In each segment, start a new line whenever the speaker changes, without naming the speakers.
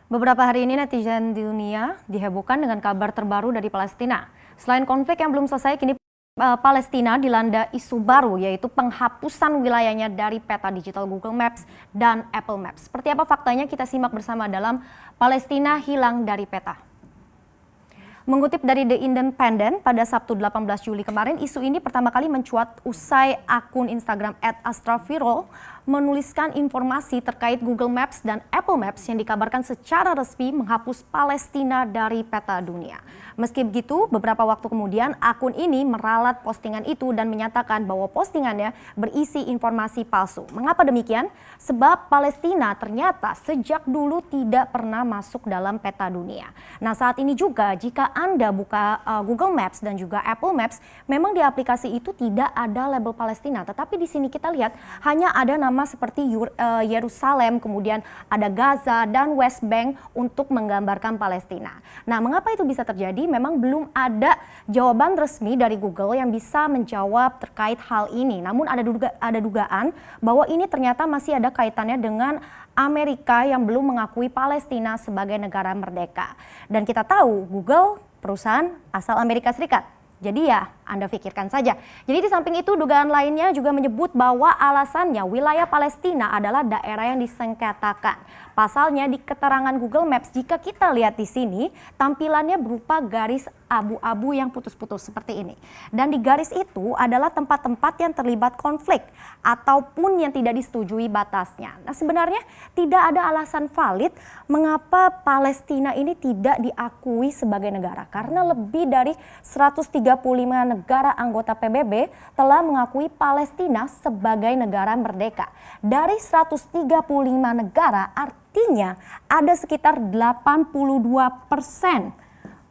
Beberapa hari ini netizen di dunia dihebohkan dengan kabar terbaru dari Palestina. Selain konflik yang belum selesai, kini Palestina dilanda isu baru, yaitu penghapusan wilayahnya dari peta digital Google Maps dan Apple Maps. Seperti apa faktanya, kita simak bersama dalam Palestina hilang dari peta. Mengutip dari The Independent, pada Sabtu 18 Juli kemarin, isu ini pertama kali mencuat usai akun Instagram @astrafirol menuliskan informasi terkait Google Maps dan Apple Maps yang dikabarkan secara resmi menghapus Palestina dari peta dunia. Meski begitu, beberapa waktu kemudian akun ini meralat postingan itu dan menyatakan bahwa postingannya berisi informasi palsu. Mengapa demikian? Sebab Palestina ternyata sejak dulu tidak pernah masuk dalam peta dunia. Nah, saat ini juga jika Anda buka Google Maps dan juga Apple Maps, memang di aplikasi itu tidak ada label Palestina, tetapi di sini kita lihat hanya ada nama seperti Yerusalem, kemudian ada Gaza dan West Bank untuk menggambarkan Palestina. Nah, mengapa itu bisa terjadi? Memang belum ada jawaban resmi dari Google yang bisa menjawab terkait hal ini. Namun ada dugaan bahwa ini ternyata masih ada kaitannya dengan Amerika yang belum mengakui Palestina sebagai negara merdeka. Dan kita tahu Google perusahaan asal Amerika Serikat. Jadi ya Anda pikirkan saja. Jadi di samping itu dugaan lainnya juga menyebut bahwa alasannya wilayah Palestina adalah daerah yang disengketakan. Pasalnya di keterangan Google Maps, jika kita lihat di sini tampilannya berupa garis abu-abu yang putus-putus seperti ini. Dan di garis itu adalah tempat-tempat yang terlibat konflik ataupun yang tidak disetujui batasnya. Nah, sebenarnya tidak ada alasan valid mengapa Palestina ini tidak diakui sebagai negara. Karena lebih dari 135 negara anggota PBB telah mengakui Palestina sebagai negara merdeka. Dari 135 negara, artinya ada sekitar 82%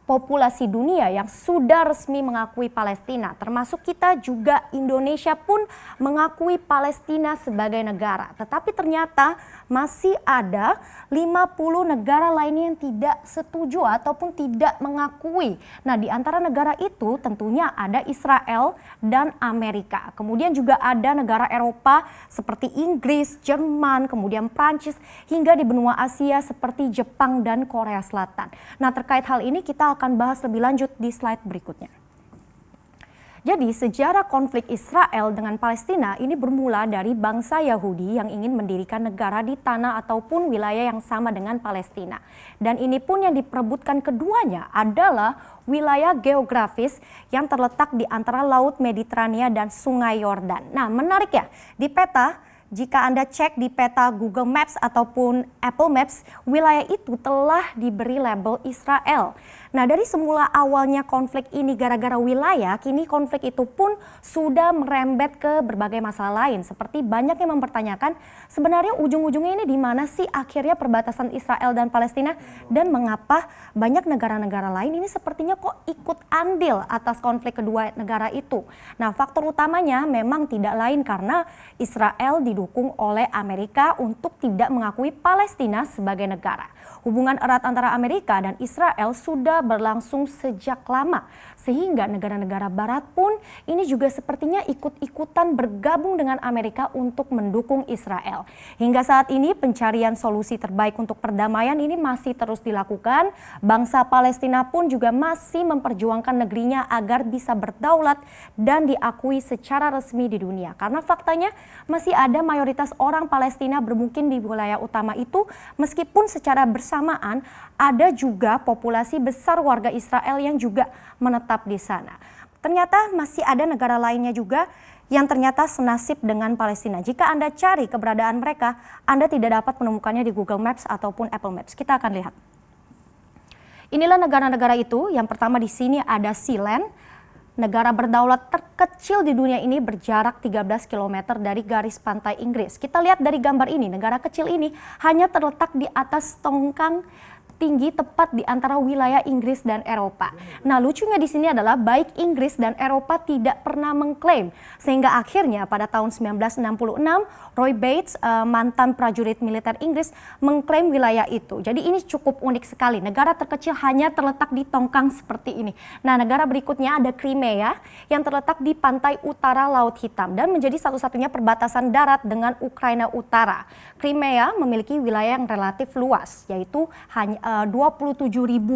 populasi dunia yang sudah resmi mengakui Palestina, termasuk kita juga. Indonesia pun mengakui Palestina sebagai negara. Tetapi ternyata masih ada 50 negara lainnya yang tidak setuju ataupun tidak mengakui. Nah, di antara negara itu tentunya ada Israel dan Amerika. Kemudian juga ada negara Eropa seperti Inggris, Jerman, kemudian Prancis, hingga di benua Asia seperti Jepang dan Korea Selatan. Nah, terkait hal ini kita akan bahas lebih lanjut di slide berikutnya. Jadi sejarah konflik Israel dengan Palestina ini bermula dari bangsa Yahudi yang ingin mendirikan negara di tanah ataupun wilayah yang sama dengan Palestina. Dan ini pun yang diperebutkan keduanya adalah wilayah geografis yang terletak di antara Laut Mediterania dan Sungai Yordan. Nah, menarik ya, di peta, jika Anda cek di peta Google Maps ataupun Apple Maps, wilayah itu telah diberi label Israel. Nah, dari semula awalnya konflik ini gara-gara wilayah, kini konflik itu pun sudah merembet ke berbagai masalah lain. Seperti banyak yang mempertanyakan sebenarnya ujung-ujungnya ini di mana sih akhirnya perbatasan Israel dan Palestina, dan mengapa banyak negara-negara lain ini sepertinya kok ikut andil atas konflik kedua negara itu. Nah, faktor utamanya memang tidak lain karena Israel didukung oleh Amerika untuk tidak mengakui Palestina sebagai negara. Hubungan erat antara Amerika dan Israel sudah berlangsung sejak lama, sehingga negara-negara barat pun ini juga sepertinya ikut-ikutan bergabung dengan Amerika untuk mendukung Israel. Hingga saat ini pencarian solusi terbaik untuk perdamaian ini masih terus dilakukan. Bangsa Palestina pun juga masih memperjuangkan negerinya agar bisa berdaulat dan diakui secara resmi di dunia. Karena faktanya masih ada mayoritas orang Palestina bermukim di wilayah utama itu, meskipun secara bersamaan ada juga populasi besar warga Israel yang juga menetap di sana. Ternyata masih ada negara lainnya juga yang ternyata senasib dengan Palestina. Jika Anda cari keberadaan mereka, Anda tidak dapat menemukannya di Google Maps ataupun Apple Maps. Kita akan lihat. Inilah negara-negara itu. Yang pertama di sini ada Sealand. Negara berdaulat terkecil di dunia ini berjarak 13 km dari garis pantai Inggris. Kita lihat dari gambar ini, negara kecil ini hanya terletak di atas tongkang tinggi tepat di antara wilayah Inggris dan Eropa. Nah, lucunya di sini adalah baik Inggris dan Eropa tidak pernah mengklaim, sehingga akhirnya pada tahun 1966 Roy Bates, mantan prajurit militer Inggris, mengklaim wilayah itu. Jadi ini cukup unik sekali. Negara terkecil hanya terletak di tongkang seperti ini. Nah, negara berikutnya ada Crimea yang terletak di pantai utara Laut Hitam dan menjadi satu-satunya perbatasan darat dengan Ukraina Utara. Crimea memiliki wilayah yang relatif luas, yaitu hanya 27.000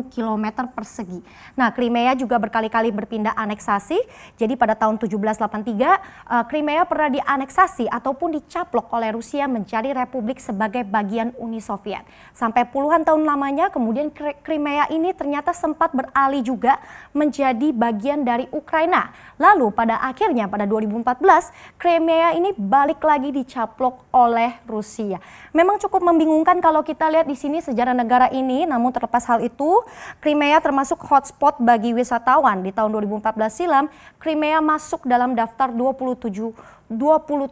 km persegi. Nah, Crimea juga berkali-kali berpindah aneksasi. Jadi pada tahun 1783, Crimea pernah dianeksasi ataupun dicaplok oleh Rusia menjadi republik sebagai bagian Uni Soviet. Sampai puluhan tahun lamanya, kemudian Crimea ini ternyata sempat beralih juga menjadi bagian dari Ukraina. Lalu pada akhirnya pada 2014, Crimea ini balik lagi dicaplok oleh Rusia. Memang cukup membingungkan kalau kita lihat di sini sejarah negara ini, namun terlepas hal itu, Crimea termasuk hotspot bagi wisatawan. Di tahun 2014 silam, Crimea masuk dalam daftar 20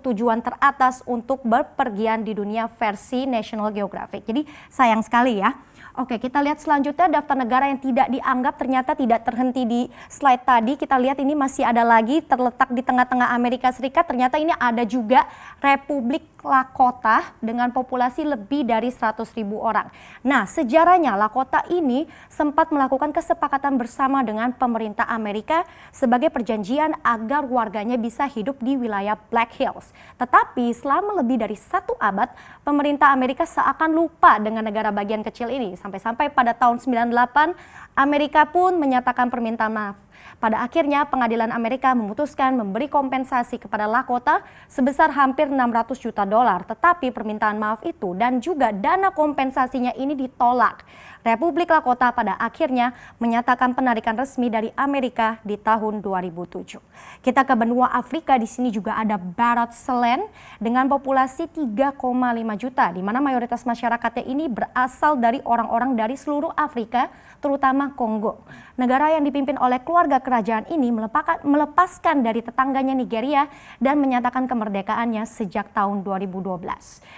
tujuan teratas untuk berpergian di dunia versi National Geographic. Jadi sayang sekali ya. Oke, kita lihat selanjutnya daftar negara yang tidak dianggap ternyata tidak terhenti di slide tadi. Kita lihat ini masih ada lagi terletak di tengah-tengah Amerika Serikat. Ternyata ini ada juga Republik Lakota dengan populasi lebih dari 100.000 orang. Nah, sejarahnya Lakota ini sempat melakukan kesepakatan bersama dengan pemerintah Amerika sebagai perjanjian agar warganya bisa hidup di wilayah Black Hills. Tetapi selama lebih dari 1 abad, pemerintah Amerika seakan lupa dengan negara bagian kecil ini. Sampai-sampai pada tahun 98, Amerika pun menyatakan permintaan maaf. Pada akhirnya pengadilan Amerika memutuskan memberi kompensasi kepada Lakota sebesar hampir 600 juta dolar. Tetapi permintaan maaf itu dan juga dana kompensasinya ini ditolak. Republik Lakota pada akhirnya menyatakan penarikan resmi dari Amerika di tahun 2007. Kita ke benua Afrika, di sini juga ada Barat Selen dengan populasi 3,5 juta, di mana mayoritas masyarakatnya ini berasal dari orang-orang dari seluruh Afrika, terutama Kongo. Negara yang dipimpin oleh keluarga kerajaan ini melepaskan dari tetangganya Nigeria dan menyatakan kemerdekaannya sejak tahun 2012.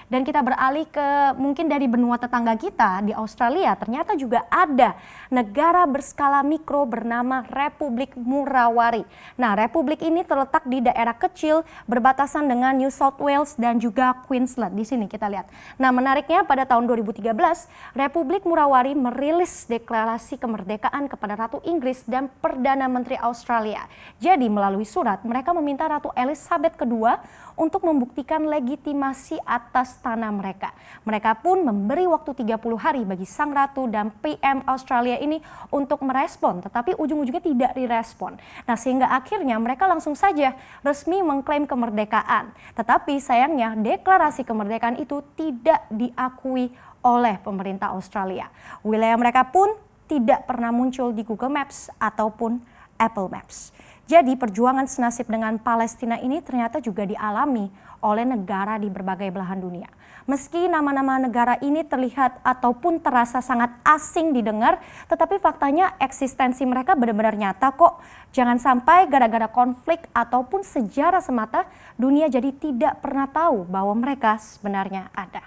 Dan kita beralih ke mungkin dari benua tetangga kita di Australia, ternyata juga ada negara berskala mikro bernama Republik Murawari. Nah, republik ini terletak di daerah kecil berbatasan dengan New South Wales dan juga Queensland. Di sini kita lihat. Nah, menariknya pada tahun 2013, Republik Murawari merilis deklarasi kemerdekaan kepada Ratu Inggris dan Perdana Menteri Australia. Jadi melalui surat, mereka meminta Ratu Elizabeth II untuk membuktikan legitimasi atas tanah mereka. Mereka pun memberi waktu 30 hari bagi Sang Ratu dan PM Australia ini untuk merespon, tetapi ujung-ujungnya tidak direspon. Nah, sehingga akhirnya mereka langsung saja resmi mengklaim kemerdekaan. Tetapi sayangnya deklarasi kemerdekaan itu tidak diakui oleh pemerintah Australia. Wilayah mereka pun tidak pernah muncul di Google Maps ataupun Apple Maps. Jadi perjuangan senasib dengan Palestina ini ternyata juga dialami oleh negara di berbagai belahan dunia. Meski nama-nama negara ini terlihat ataupun terasa sangat asing didengar, tetapi faktanya eksistensi mereka benar-benar nyata kok. Jangan sampai gara-gara konflik ataupun sejarah semata, dunia jadi tidak pernah tahu bahwa mereka sebenarnya ada.